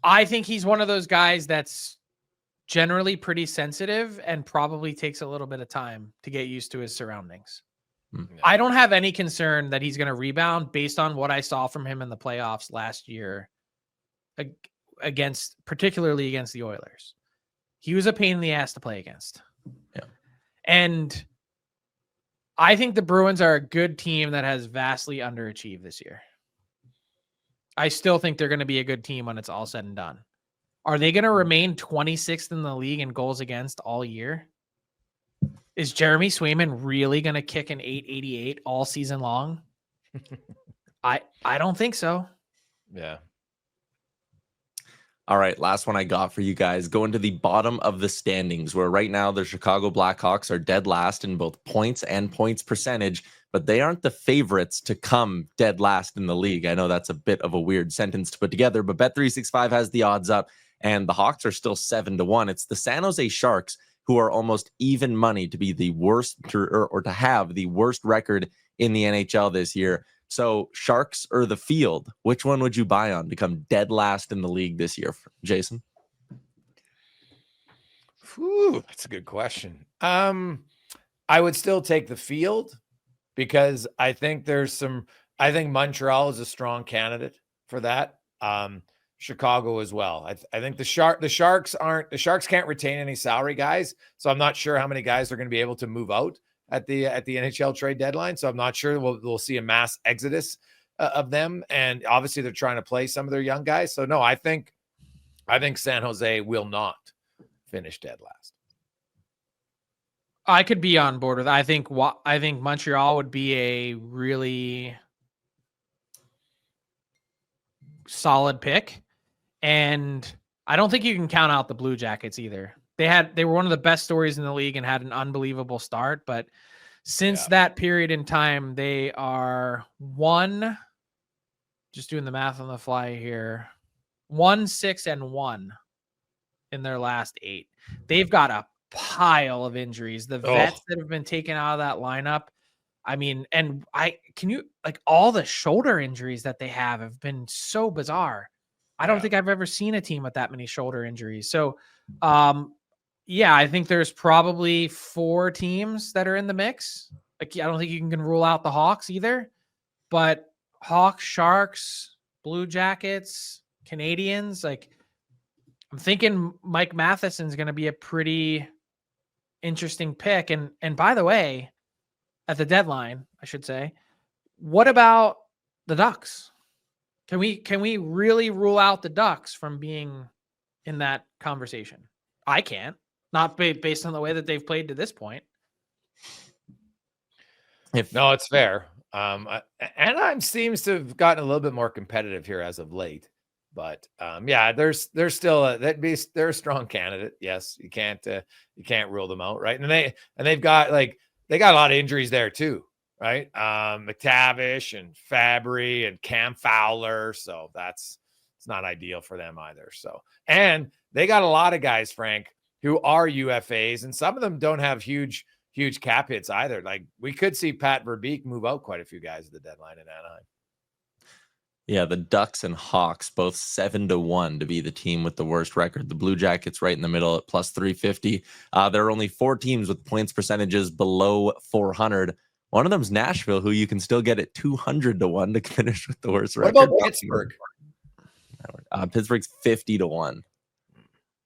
I think he's one of those guys that's generally pretty sensitive and probably takes a little bit of time to get used to his surroundings. Hmm. I don't have any concern that he's going to rebound based on what I saw from him in the playoffs last year particularly against the Oilers. He was a pain in the ass to play against. Yeah. And I think the Bruins are a good team that has vastly underachieved this year. I still think they're going to be a good team when it's all said and done. Are they going to remain 26th in the league in goals against all year? Is Jeremy Swayman really going to kick an 888 all season long? I don't think so. Yeah. All right, last one I got for you guys. Going to the bottom of the standings, where right now the Chicago Blackhawks are dead last in both points and points percentage, but they aren't the favorites to come dead last in the league. I know that's a bit of a weird sentence to put together, but Bet365 has the odds up, and the Hawks are still 7-1. It's the San Jose Sharks who are almost even money to be the worst or to have the worst record in the NHL this year. So Sharks or the field, which one would you buy on to come dead last in the league this year, Jason? Whew, that's a good question. I would still take the field because I think I think Montreal is a strong candidate for that. Chicago as well. I think the Sharks can't retain any salary guys. So I'm not sure how many guys are going to be able to move out at the NHL trade deadline. So I'm not sure we'll see a mass exodus of them. And obviously they're trying to play some of their young guys. So no, I think San Jose will not finish dead last. I could be on board with. I think Montreal would be a really solid pick, and I don't think you can count out the Blue Jackets either. They were one of the best stories in the league and had an unbelievable start, but since that period in time, they are just doing the math on the fly here, 1-6-1 in their last 8. They've got a pile of injuries. The vets that have been taken out of that lineup. I mean, and all the shoulder injuries that they have been so bizarre. I don't think I've ever seen a team with that many shoulder injuries. So, I think there's probably 4 teams that are in the mix. Like, I don't think you can rule out the Hawks either, but Hawks, Sharks, Blue Jackets, Canadians, like, I'm thinking Mike Matheson's going to be a pretty interesting pick. And by the way, at the deadline, I should say, what about the Ducks? Can we really rule out the Ducks from being in that conversation? I can't, not based on the way that they've played to this point. No, it's fair. Anaheim seems to have gotten a little bit more competitive here as of late. But there's still they're a strong candidate. Yes, you can't rule them out, right? And they've got they got a lot of injuries there too, right? McTavish and Fabry and Cam Fowler, so it's not ideal for them either. So, and they got a lot of guys, Frank, who are UFAs, and some of them don't have huge cap hits either. Like, we could see Pat Verbeek move out quite a few guys at the deadline in Anaheim. Yeah, the Ducks and Hawks both 7-1 to be the team with the worst record. The Blue Jackets right in the middle at plus 350. There are only 4 teams with points percentages below 400. One of them's Nashville, who you can still get at 200-1 to finish with the worst record. What about Pittsburgh? Pittsburgh's 50-1.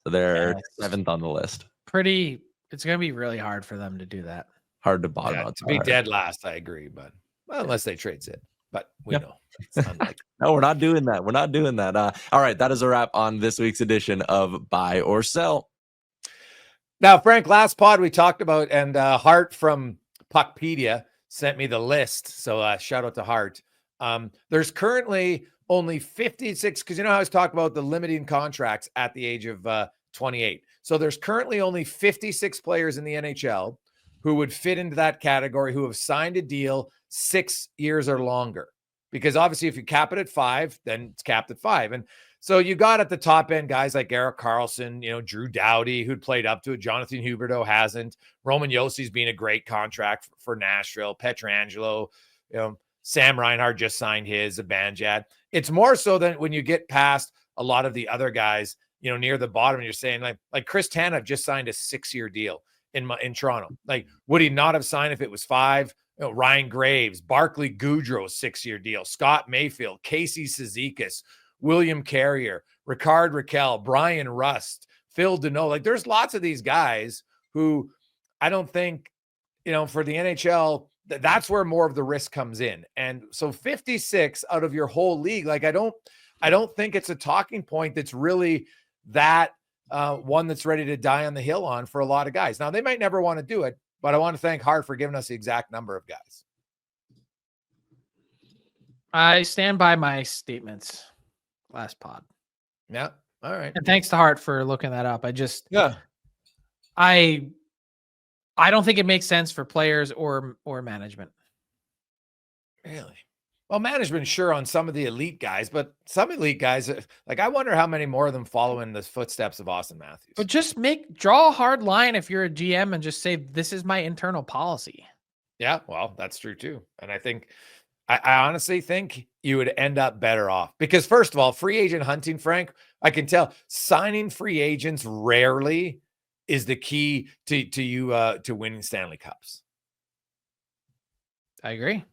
So they're 7th on the list. It's going to be really hard for them to do that. Hard to bottom out. To be dead last, I agree, but unless they trade it. But we know it's unlikely. No, we're not doing that. We're not doing that. All right, that is a wrap on this week's edition of Buy or Sell. Now, Frank, last pod we talked about, and Hart from Puckpedia sent me the list. So shout out to Hart. There's currently only 56, because I was talking about the limiting contracts at the age of 28. So there's currently only 56 players in the NHL who would fit into that category, who have signed a deal 6 years or longer. Because obviously, if you cap it at 5, then it's capped at 5. And so you got at the top end guys like Erik Karlsson, Drew Doughty, who'd played up to it. Jonathan Huberdeau hasn't. Roman Yossi's been a great contract for Nashville. Pietrangelo, Sam Reinhart just signed his, Zibanejad. It's more so than when you get past a lot of the other guys, near the bottom, you're saying like Chris Tanev just signed a 6-year deal in Toronto. Like, would he not have signed if it was 5? Ryan Graves, Barclay Goodrow, 6-year deal. Scott Mayfield, Casey Cizikas, William Carrier, Ricard Raquel, Brian Rust, Phil Deneau. Like, there's lots of these guys who I don't think, for the NHL, that's where more of the risk comes in. And so 56 out of your whole league, like, I don't think it's a talking point that's really that one that's ready to die on the hill on for a lot of guys. Now, they might never want to do it, but I want to thank Hart for giving us the exact number of guys. I stand by my statements last pod. Yeah. All right. And thanks to Hart for looking that up. I don't think it makes sense for players or management. Really? Well, management, sure, on some of the elite guys, but some elite guys, like, I wonder how many more of them follow in the footsteps of Austin Matthews. But just draw a hard line if you're a GM and just say, this is my internal policy. Yeah, well, that's true too. And I honestly think you would end up better off because, first of all, free agent hunting, Frank, I can tell signing free agents rarely is the key to winning Stanley Cups. I agree.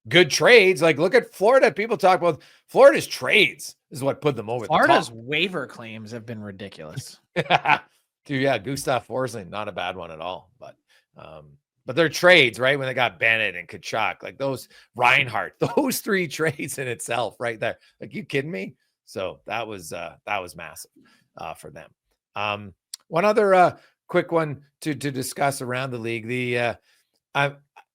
Good trades. Like, look at Florida. People talk about Florida's trades is what put them over. Florida's waiver claims have been ridiculous. Dude, yeah, Gustav Forsling, not a bad one at all. But their trades, right? When they got Bennett and Kachuk, like those Reinhart, those 3 trades in itself, right there. Like, you kidding me? So that was massive for them. One other quick one to discuss around the league.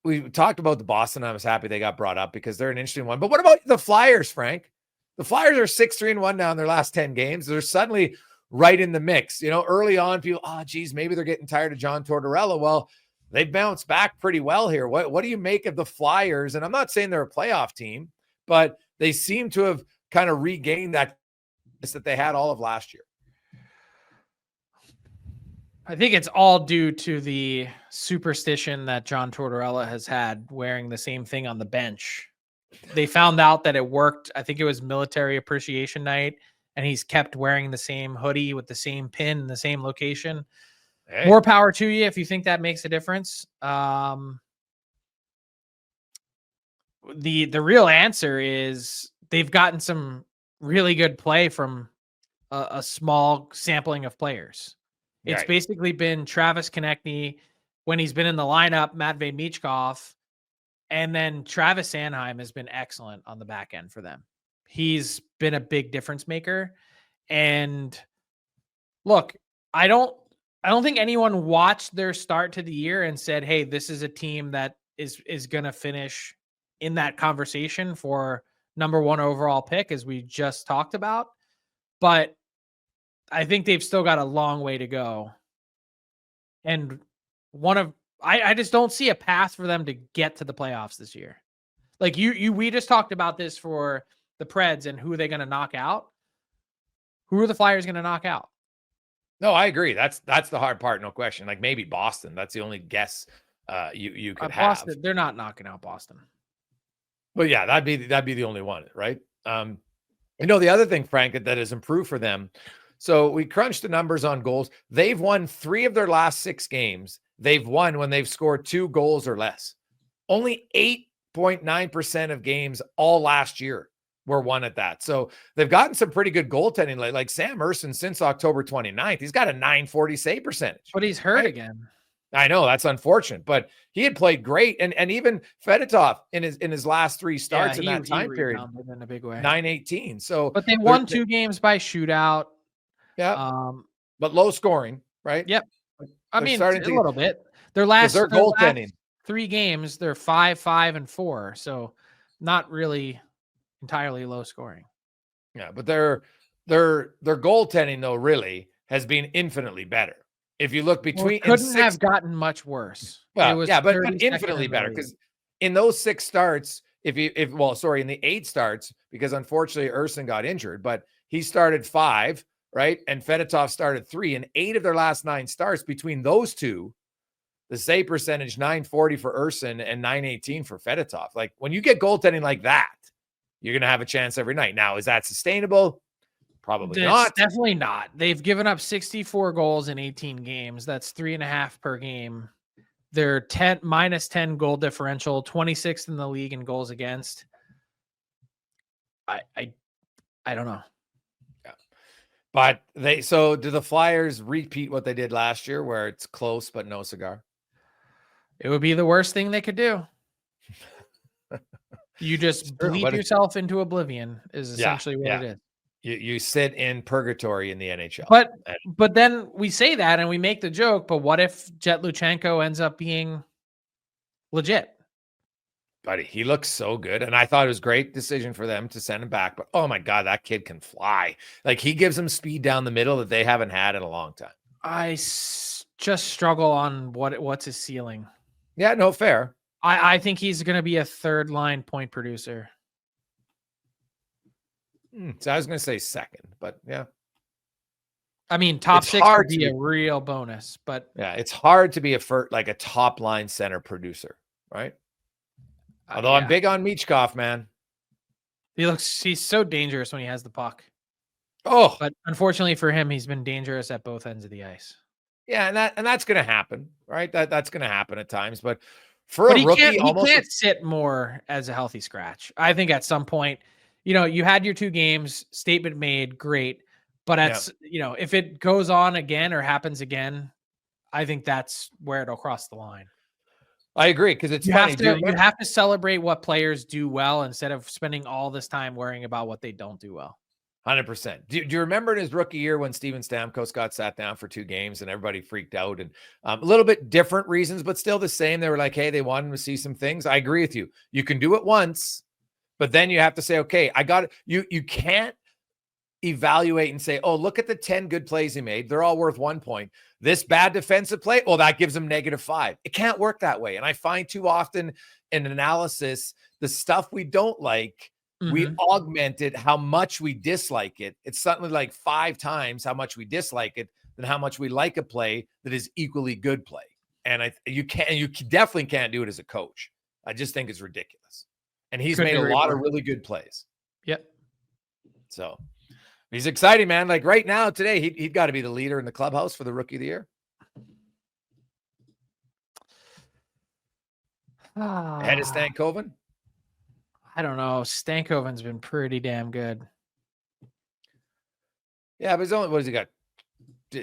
We talked about the Boston. I was happy they got brought up because they're an interesting one. But what about the Flyers, Frank? The Flyers are 6-3-1 now in their last 10 games. They're suddenly right in the mix. Early on, people, geez, maybe they're getting tired of John Tortorella. Well, they bounced back pretty well here. What do you make of the Flyers? And I'm not saying they're a playoff team, but they seem to have kind of regained that they had all of last year. I think it's all due to the superstition that John Tortorella has had wearing the same thing on the bench. They found out that it worked. I think it was Military Appreciation Night, and he's kept wearing the same hoodie with the same pin in the same location. Hey. More power to you if you think that makes a difference. The real answer is they've gotten some really good play from a small sampling of players. It's right. Basically been Travis Konechny when he's been in the lineup, Matvei Michkov, and then Travis Sanheim has been excellent on the back end for them. He's been a big difference maker. And look, I don't think anyone watched their start to the year and said, hey, this is a team that is going to finish in that conversation for number 1 overall pick, as we just talked about. But I think they've still got a long way to go. And I just don't see a path for them to get to the playoffs this year. Like we just talked about this for the Preds and who are they going to knock out? Who are the Flyers going to knock out? No, I agree. That's the hard part. No question. Like, maybe Boston. That's the only guess you could have. Boston, they're not knocking out Boston. But yeah, that'd be the only one, right? The other thing, Frank, that has improved for them. So we crunched the numbers on goals. They've won 3 of their last 6 games. They've won when they've scored 2 goals or less. Only 8.9% of games all last year were won at that. So they've gotten some pretty good goaltending. Like Sam Ersson since October 29th, he's got a .940 save percentage. But he's hurt again. I know that's unfortunate, but he had played great. And even Fedotov in his last 3 starts in that time period in a big way. .918. So, but they won 2 games by shootout. Yeah. But low scoring, right? Yep. I mean, a little bit. Their last goaltending 3 games, they're 5-5-4. So not really entirely low scoring. Yeah, but their goaltending though really has been infinitely better. if you look Well, between it couldn't have gotten much worse. It well, was yeah, but 32nd infinitely in the better league. because in those 6 starts, in the 8 starts, because unfortunately Urson got injured, but he started 5, right? And Fedotov started 3, and 8 of their last 9 starts between those two, the save percentage 940 for Urson and 918 for Fedotov. Like when you get goaltending like that, you're gonna have a chance every night. Now, is that sustainable? Probably It's not. definitely not. They've given up 64 goals in 18 games. That's 3.5 per game. They're minus 10 goal differential, 26th in the league in goals against. I don't know. Yeah. But do the Flyers repeat what they did last year where it's close but no cigar? It would be the worst thing they could do. You just bleep yourself into oblivion is essentially what it is. You sit in purgatory in the NHL. But then we say that and we make the joke, but what if Jet Luchenko ends up being legit? Buddy, he looks so good. And I thought it was a great decision for them to send him back. But oh my God, that kid can fly. Like he gives them speed down the middle that they haven't had in a long time. I just struggle on what's his ceiling. Yeah, no, fair. I think he's going to be a 3rd line point producer. So I was going to say 2nd, but yeah. I mean, top 6 would be a real bonus, but yeah, it's hard to be a top line center producer, right? Although I'm big on Michkov, man. He's so dangerous when he has the puck. Oh, but unfortunately for him, he's been dangerous at both ends of the ice. Yeah, and that's going to happen, right? That's going to happen at times, but for a rookie, he can't sit more as a healthy scratch. I think at some point, you had your 2 games, statement made, great, but if it goes on again or happens again, I think that's where it'll cross the line. I agree because it's funny. You have to celebrate what players do well instead of spending all this time worrying about what they don't do well. 100%. Do you remember in his rookie year when Steven Stamkos got sat down for 2 games and everybody freaked out and a little bit different reasons, but still the same. They were like, hey, they wanted to see some things. I agree with you. You can do it once, but then you have to say, okay, I got it. You can't evaluate and say, oh, look at the 10 good plays he made. They're all worth 1 point. This bad defensive play, well, that gives him -5. It can't work that way. And I find too often in analysis, the stuff we don't like, we augmented how much we dislike it. It's something like 5 times how much we dislike it than how much we like a play that is equally good play. And you definitely can't do it as a coach. I just think it's ridiculous. And he's made a lot of really good plays. Yep. So he's exciting, man. Like right now, today, he'd got to be the leader in the clubhouse for the rookie of the year. Ahead of Stankoven? I don't know. Stankoven's been pretty damn good. Yeah, but what does he got?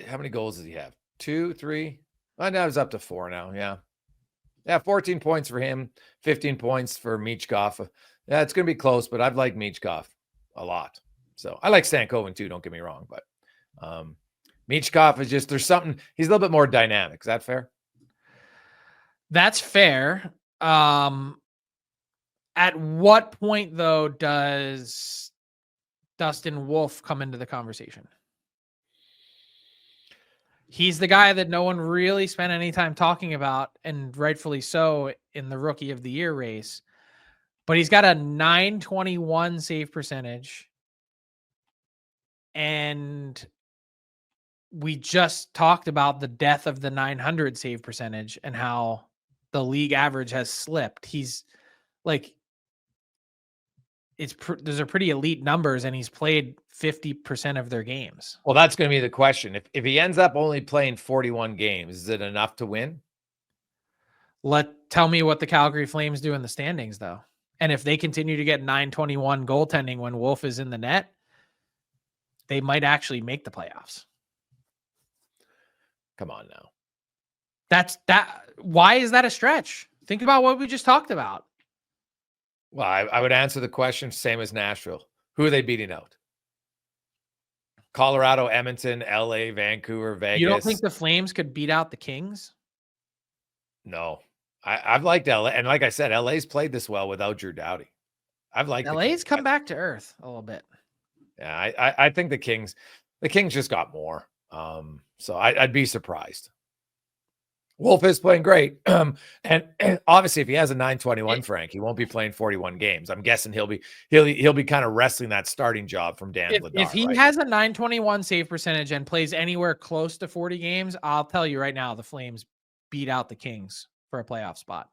How many goals does he have? 2, 3? Well, now he's up to 4 now. Yeah, 14 points for him, 15 points for Michkov. Yeah, it's going to be close, but I've liked Michkov a lot. So I like Stankoven too, don't get me wrong, but Michkov is there's something, he's a little bit more dynamic. Is that fair? That's fair. At what point, though, does Dustin Wolf come into the conversation? He's the guy that no one really spent any time talking about, and rightfully so, in the Rookie of the Year race. But he's got a .921 save percentage. And we just talked about the death of the .900 save percentage and how the league average has slipped. He's like, those are pretty elite numbers, and he's played 50% of their games. Well, that's going to be the question. If he ends up only playing 41 games, is it enough to win? Tell me what the Calgary Flames do in the standings, though. And if they continue to get .921 goaltending when Wolf is in the net, they might actually make the playoffs. Come on now. Why is that a stretch? Think about what we just talked about. Well, I would answer the question same as Nashville. Who are they beating out? Colorado, Edmonton, LA, Vancouver, Vegas. You don't think the Flames could beat out the Kings? No. I've liked LA. And like I said, LA's played this well without Drew Doughty. I've liked LA's come back to earth a little bit. Yeah, I think the Kings just got more. So I'd be surprised. Wolf is playing great. And obviously if he has a 921, Frank, he won't be playing 41 games. I'm guessing he'll be kind of wrestling that starting job from Dan Bedard. If he has a 921 save percentage and plays anywhere close to 40 games, I'll tell you right now, the Flames beat out the Kings for a playoff spot.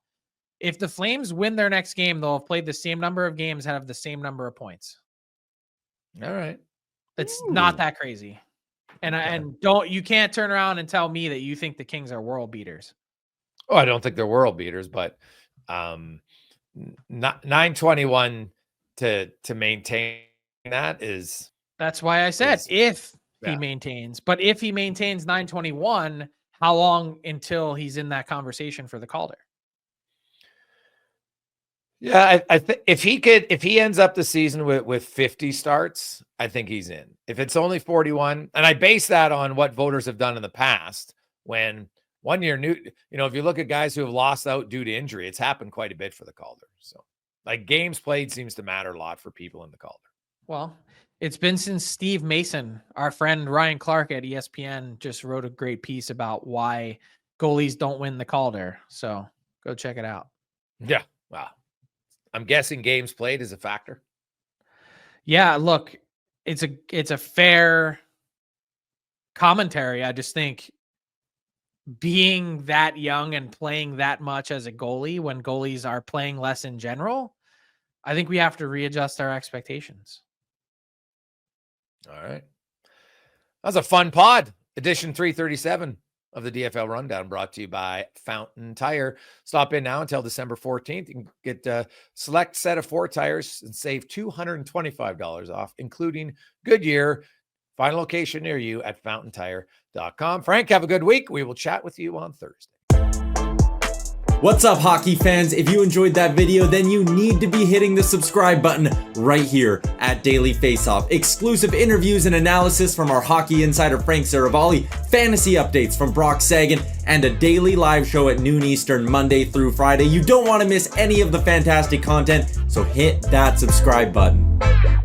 If the Flames win their next game, they'll have played the same number of games and have the same number of points. All right. It's not that crazy. And you can't turn around and tell me that you think the Kings are world beaters. Oh, I don't think they're world beaters, but 921 to maintain that is. That's why I said if he maintains. But if he maintains 921, how long until he's in that conversation for the Calder? Yeah, I think if he ends up the season with 50 starts, I think he's in. If it's only 41, and I base that on what voters have done in the past, when 1 year if you look at guys who have lost out due to injury, it's happened quite a bit for the Calder. So like games played seems to matter a lot for people in the Calder. Well, it's been since Steve Mason, our friend Ryan Clark at ESPN, just wrote a great piece about why goalies don't win the Calder. So go check it out. Yeah. Wow. I'm guessing games played is a factor. Yeah, look, it's a fair commentary. I just think being that young and playing that much as a goalie when goalies are playing less in general, I think we have to readjust our expectations. All right. That was a fun pod. Edition 337 of the DFL Rundown, brought to you by Fountain Tire. Stop in now until December 14th. You can get a select set of 4 tires and save $225 off, including Goodyear. Find a location near you at fountaintire.com. Frank, have a good week. We will chat with you on Thursday. What's up, hockey fans? If you enjoyed that video, then you need to be hitting the subscribe button right here at Daily Faceoff. Exclusive interviews and analysis from our hockey insider Frank Saravalli, fantasy updates from Brock Sagan, and a daily live show at noon Eastern, Monday through Friday. You don't want to miss any of the fantastic content, so hit that subscribe button.